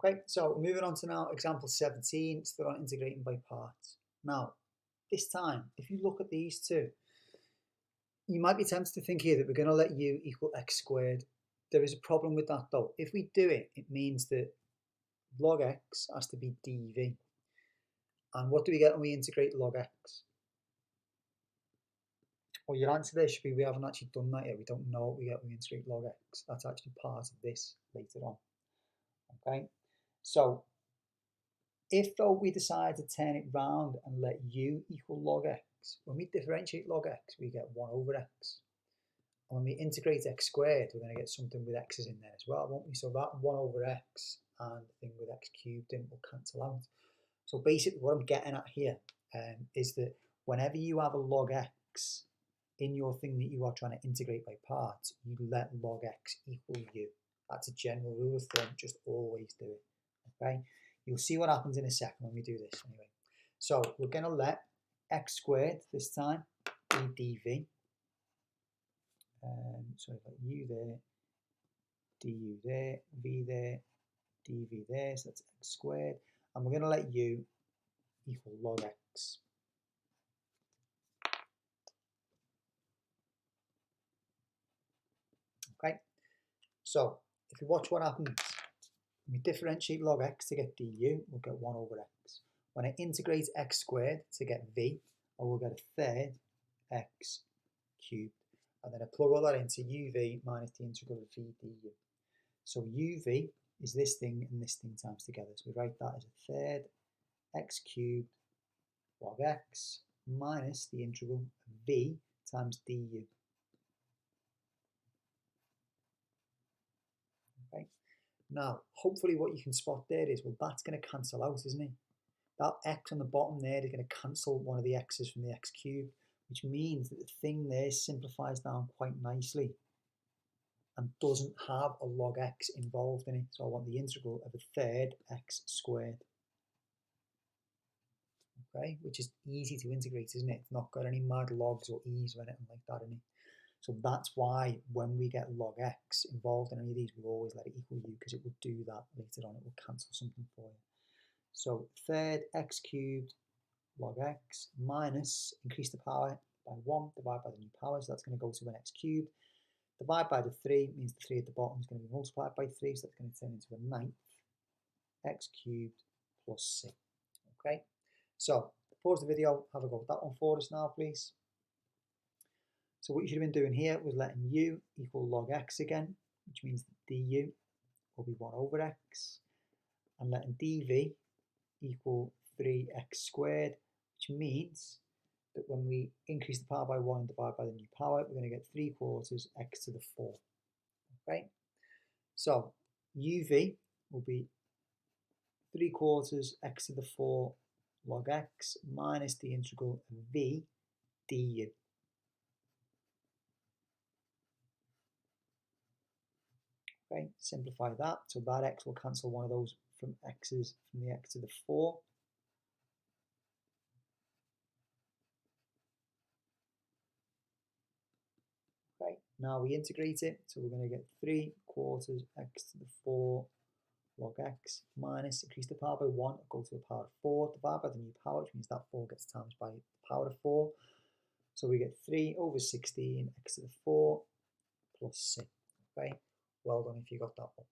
Okay, so moving on to now example 17, still on integrating by parts. Now, this time, if you look at these two, you might be tempted to think here that we're going to let u equal x squared. There is a problem with that though. If we do it, it means that log x has to be dv. And what do we get when we integrate log x? Well, your answer there should be we haven't actually done that yet. We don't know what we get when we integrate log x. That's actually part of this later on. Okay, so if though we decide to turn it round and let u equal log x, when we differentiate log x, we get 1 over x. And when we integrate x squared, we're going to get something with x's in there as well, won't we? So that 1 over x and the thing with x cubed in will cancel out. So basically what I'm getting at here is that whenever you have a log x in your thing that you are trying to integrate by parts, you let log x equal u. That's a general rule of thumb, just always do it, okay? You'll see what happens in a second when we do this anyway. So we're going to let x squared this time be dv. So I've got u there, du there, v there, dv there, so that's x squared. And we're going to let u equal log x. Okay, so if you watch what happens, when we differentiate log x to get du, we'll get 1 over x. When I integrate x squared to get v, I will get a third x cubed. And then I plug all that into uv minus the integral of v du. So uv is this thing and this thing times together. So we write that as a third x cubed log x minus the integral of v times du. Okay. Now, hopefully what you can spot there is, well, that's going to cancel out, isn't it? That x on the bottom there is going to cancel one of the x's from the x cubed, which means that the thing there simplifies down quite nicely and doesn't have a log x involved in it. So I want the integral of a third x squared. Okay, which is easy to integrate, isn't it? It's not got any mad logs or e's or anything like that in it. So that's why when we get log x involved in any of these, we always let it equal u, because it will do that later on. It will cancel something for you. So third x cubed log x minus, increase the power by 1, divide by the new power, so that's going to go to an x cubed. Divide by the 3 means the 3 at the bottom is going to be multiplied by 3, so that's going to turn into a 9th x cubed plus c. Okay, so pause the video, have a go at that one for us now, please. So what you should have been doing here was letting u equal log x again, which means that du will be 1 over x, and letting dv equal 3x squared, which means that when we increase the power by 1 and divide by the new power, we're going to get 3/4 x to the 4. Okay, so uv will be 3/4 x to the 4 log x minus the integral of v du. Okay, simplify that, so that x will cancel one of those from x's from the x to the 4. Okay, now we integrate it, so we're going to get 3/4 x to the 4 log x minus, increase the power by 1, go to the power of 4, divide by the new power, which means that 4 gets times by the power of 4. So we get 3 over 16 x to the 4 plus c. Okay, well done if you got that one.